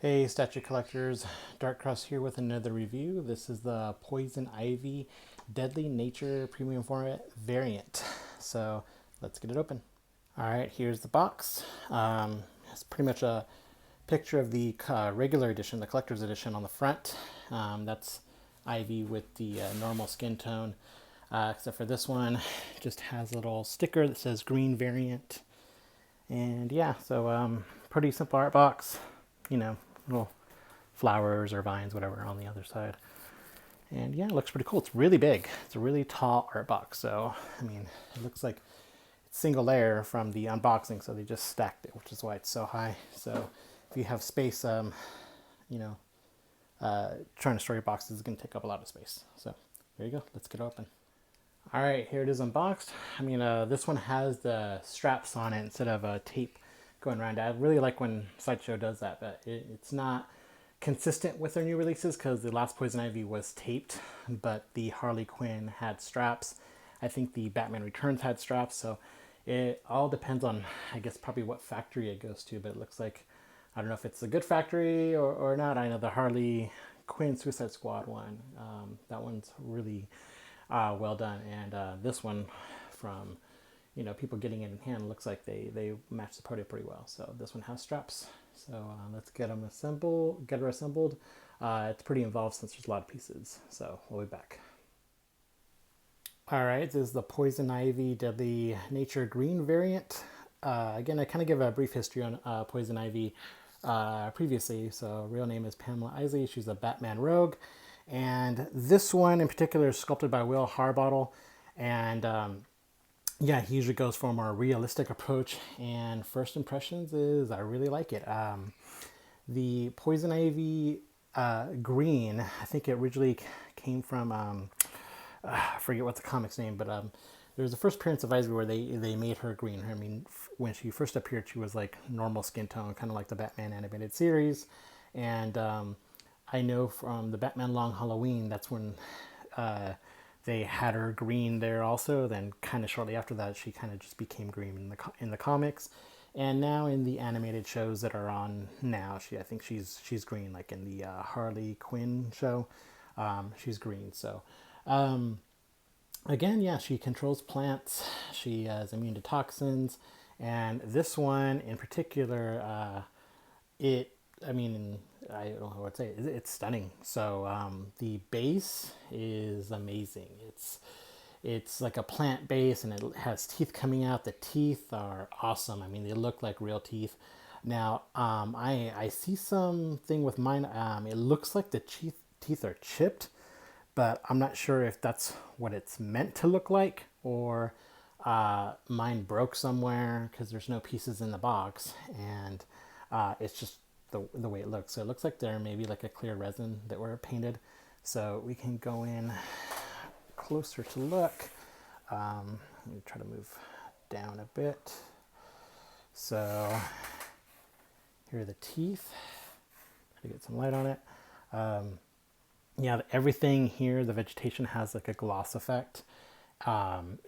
Hey statue collectors, Dark Cross here with another review. This is the Poison Ivy Deadly Nature Premium Format variant. So let's get it open. All right, here's the box. It's pretty much a picture of the regular edition, the collector's edition on the front. That's Ivy with the normal skin tone, except for this one, just has a little sticker that says green variant. And yeah, so pretty simple art box, you know, little flowers or vines, whatever, on the other side. And yeah, it looks pretty cool. It's really big. It's a really tall art box. So, I mean, it looks like it's single layer from the unboxing. So they just stacked it, which is why it's so high. So if you have space, you know, trying to store your boxes is going to take up a lot of space. So there you go. Let's get it open. All right, here it is unboxed. I mean, this one has the straps on it instead of tape going around. I really like when Sideshow does that, but it's not consistent with their new releases because the last Poison Ivy was taped, but the Harley Quinn had straps. I think the Batman Returns had straps, so it all depends on, I guess, probably what factory it goes to, but it looks like, I don't know if it's a good factory or not. I know the Harley Quinn Suicide Squad one, that one's really well done, and this one from people getting it in hand looks like they match the party pretty well. So this one has straps, so let's get them assembled, get her assembled. It's pretty involved since there's a lot of pieces, so we'll be back. All right, this is the Poison Ivy Deadly Nature Green variant. Again, I kind of give a brief history on Poison Ivy previously. So real name is Pamela Isley. She's a Batman rogue. And this one in particular is sculpted by Will Harbottle. And yeah, he usually goes for a more realistic approach. And first impressions is I really like it. The Poison Ivy green, I think it originally came from, I forget what the comic's name, but there was the first appearance of Ivy where they made her green. I mean, when she first appeared, she was like normal skin tone, kind of like the Batman animated series. And I know from the Batman Long Halloween, that's when they had her green there also. Then kind of shortly after that, she kind of just became green in the comics. And now in the animated shows that are on now, I think she's green. Like in the Harley Quinn show, she's green. So again, yeah, she controls plants. She is immune to toxins, and this one in particular, I mean, I don't know what to say. It's stunning. So the base is amazing. It's like a plant base, and it has teeth coming out. The teeth are awesome. I mean, they look like real teeth. Now, I see something with mine. It looks like the teeth are chipped, but I'm not sure if that's what it's meant to look like, or mine broke somewhere because there's no pieces in the box, and it's just the way it looks. So it looks like there may be like a clear resin that were painted. So we can go in closer to look. Let me try to move down a bit. So here are the teeth. Try to get some light on it. Yeah, everything here, the vegetation has like a gloss effect,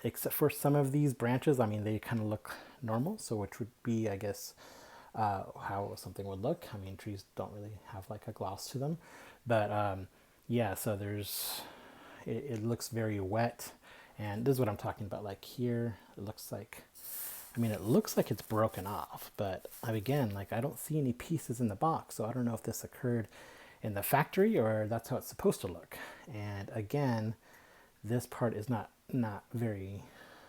except for some of these branches. I mean, they kind of look normal, so which would be, I guess, how something would look. I mean, trees don't really have like a gloss to them, but yeah, so it looks very wet, and this is what I'm talking about. Like here, it looks like, I mean, it looks like it's broken off, but again, like I don't see any pieces in the box, so I don't know if this occurred in the factory or that's how it's supposed to look. And again, this part is not very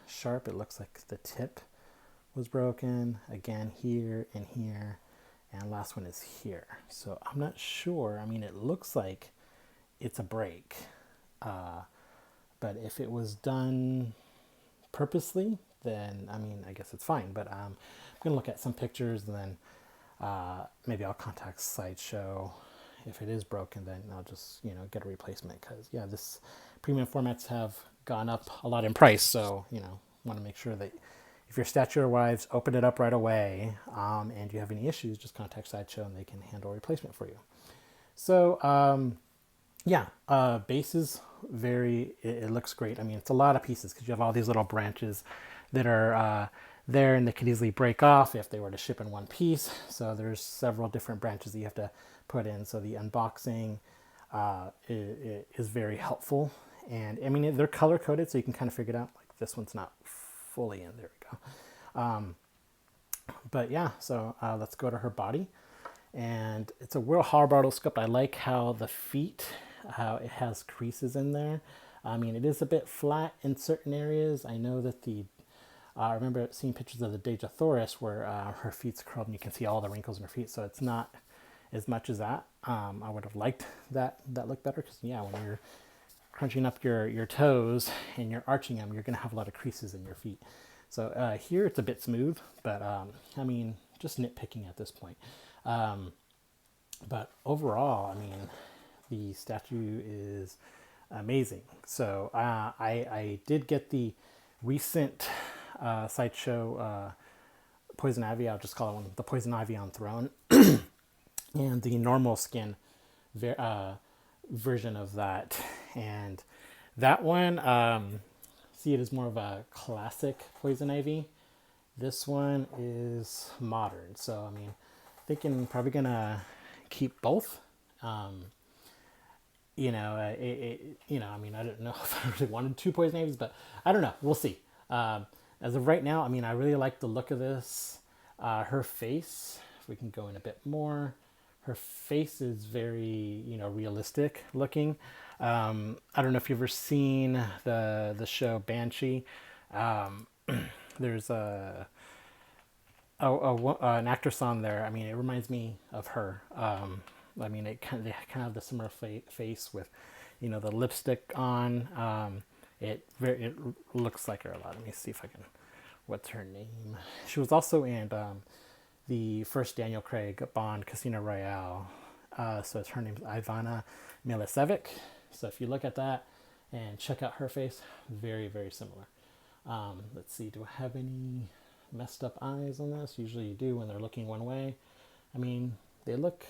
sharp. It looks like the tip was broken again here and here, and last one is here. So I'm not sure. I mean, it looks like it's a break, but if it was done purposely, then I mean, I guess it's fine. But I'm gonna look at some pictures, and then maybe I'll contact Sideshow. If it is broken, then I'll just get a replacement, because yeah, this premium formats have gone up a lot in price. So want to make sure that if your statue arrives, open it up right away, and you have any issues, just contact Sideshow and they can handle a replacement for you. So yeah, base is it looks great. I mean, it's a lot of pieces because you have all these little branches that are there, and they could easily break off if they were to ship in one piece. So there's several different branches that you have to put in. So the unboxing is very helpful. And I mean, they're color coded, so you can kind of figure it out. Like this one's not fully in. There we go. But yeah, so let's go to her body. And it's a real hard bottle sculpt. I like how the feet, how it has creases in there. I mean, it is a bit flat in certain areas. I know that I remember seeing pictures of the Dejathoris where her feet's curled and you can see all the wrinkles in her feet. So it's not as much as that. I would have liked that look better because yeah, when you're crunching up your toes and you're arching them, you're gonna have a lot of creases in your feet. So here it's a bit smooth, but I mean, just nitpicking at this point. But overall, I mean, the statue is amazing. So I did get the recent Sideshow Poison Ivy. I'll just call it one, the Poison Ivy on Throne, and the normal skin version of that. And that one, see it as more of a classic Poison Ivy. This one is modern. So I mean, thinking probably gonna keep both. You know, I mean, I don't know if I really wanted two Poison Ivies, but I don't know. We'll see. As of right now, I mean, I really like the look of this. Her face, if we can go in a bit more, her face is very, you know, realistic looking. I don't know if you've ever seen the show Banshee. There's an actress on there. I mean, it reminds me of her. I mean, they kind of have the similar face with, you know, the lipstick on. It looks like her a lot. Let me see if I can. What's her name? She was also in the first Daniel Craig Bond Casino Royale. So her name's Ivana Milicevic. So if you look at that and check out her face, very, very similar. Let's see, do I have any messed up eyes on this? Usually you do when they're looking one way. I mean, they look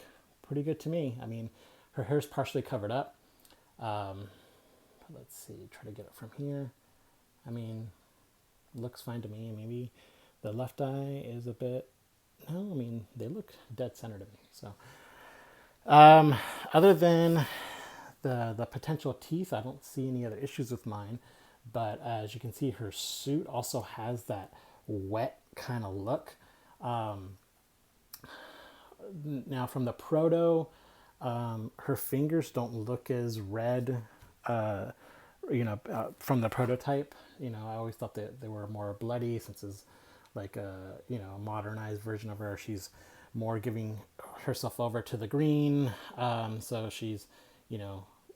pretty good to me. I mean, her hair's partially covered up. Let's see, try to get it from here. I mean, looks fine to me. Maybe the left eye is a bit, no, I mean, they look dead center to me. So, other than the potential teeth, I don't see any other issues with mine. But as you can see, her suit also has that wet kind of look. Now from the proto, her fingers don't look as red, from the prototype. You know, I always thought that they were more bloody since it's like a, a modernized version of her. She's more giving herself over to the green. So she's,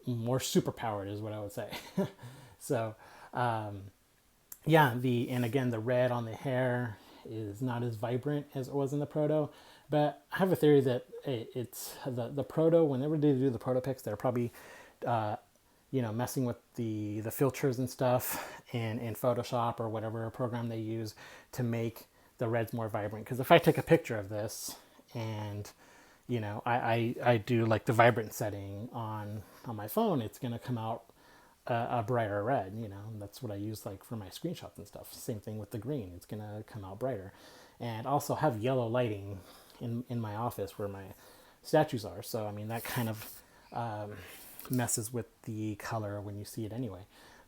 more superpowered is what I would say. So, and again, the red on the hair is not as vibrant as it was in the proto. But I have a theory that it's the proto, whenever they do the proto pics, they're probably, messing with the filters and stuff in Photoshop or whatever program they use to make the reds more vibrant. Because if I take a picture of this and, I do like the vibrant setting on my phone, it's going to come out a brighter red, and that's what I use like for my screenshots and stuff. Same thing with the green, it's going to come out brighter. And also have yellow lighting in my office where my statues are. So, I mean, that kind of messes with the color when you see it anyway.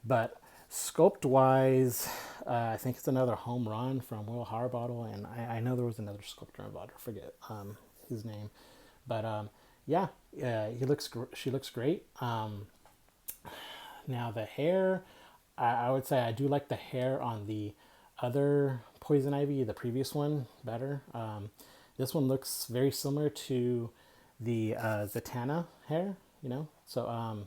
But sculpt-wise, I think it's another home run from Will Harbottle. And I know there was another sculptor involved. I forget his name. But, she looks great. Now, the hair, I would say I do like the hair on the other Poison Ivy, the previous one, better. This one looks very similar to the Zatanna hair, So, a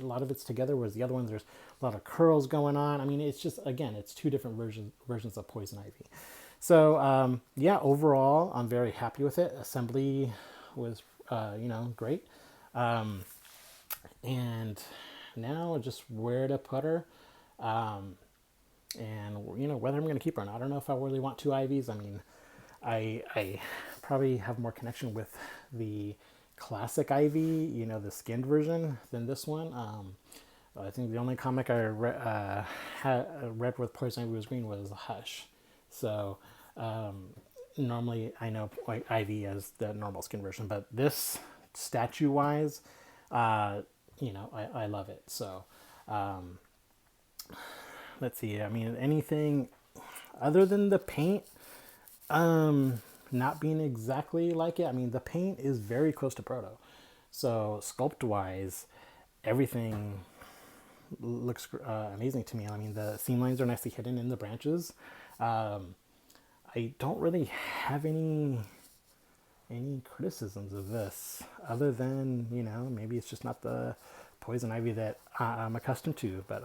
lot of it's together, whereas the other ones, there's a lot of curls going on. I mean, it's just, again, it's two different versions of Poison Ivy. So, overall, I'm very happy with it. Assembly was, great. And now just where to put her. And, whether I'm going to keep her or not. I don't know if I really want two Ivies. I mean, I probably have more connection with the classic Ivy, the skinned version, than this one. I think the only comic I read with Poison Ivy was green was Hush. So, normally I know Ivy as the normal skin version, but this statue wise, you know, I love it. So let's see. I mean, anything other than the paint not being exactly like it. I mean, the paint is very close to Proto. So sculpt wise, everything looks amazing to me. I mean, the seam lines are nicely hidden in the branches. I don't really have any criticisms of this other than, you know, maybe it's just not the poison ivy that I'm accustomed to. But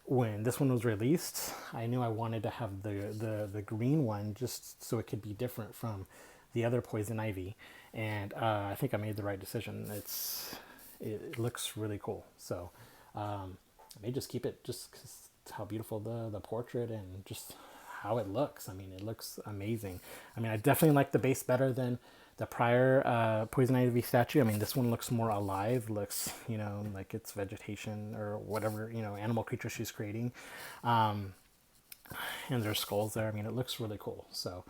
when this one was released, I knew I wanted to have the green one just so it could be different from the other poison ivy, and I think I made the right decision. It looks really cool, so I may just keep it just 'cause how beautiful the portrait and just how it looks. I mean, it looks amazing. I mean, I definitely like the base better than the prior poison ivy statue. I mean, this one looks more alive, looks, you know, like it's vegetation or whatever, you know, animal creature she's creating. And there's skulls there. I mean, it looks really cool. So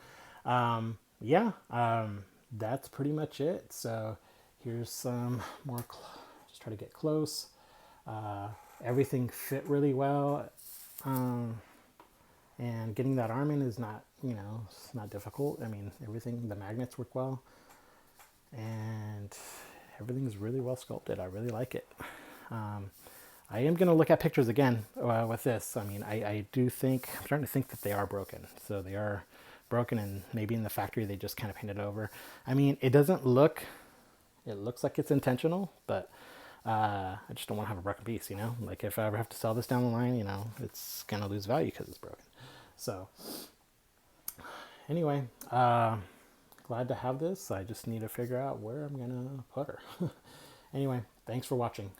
yeah, that's pretty much it. So here's some more, just try to get close. Everything fit really well. And getting that arm in is not, you know, it's not difficult. I mean, everything, the magnets work well. And everything is really well sculpted. I really like it. I am going to look at pictures again with this. I mean, I do think, I'm starting to think that they are broken. So they are broken, and maybe in the factory they just kind of painted over. I mean, it doesn't look, it looks like it's intentional, but I just don't want to have a broken piece, you know? Like if I ever have to sell this down the line, you know, it's going to lose value because it's broken. So anyway, glad to have this. I just need to figure out where I'm going to put her. Anyway, thanks for watching.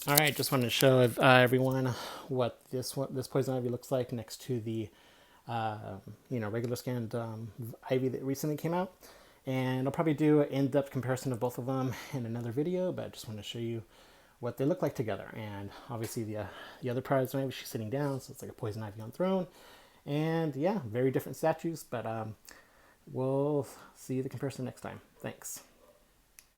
All right, just wanted to show everyone what this poison ivy looks like next to the you know, regular scanned ivy that recently came out. And I'll probably do an in-depth comparison of both of them in another video, but I just want to show you what they look like together. And obviously the other poison ivy, she's sitting down, so it's like a poison ivy on throne. And yeah, very different statues, but we'll see the comparison next time. Thanks.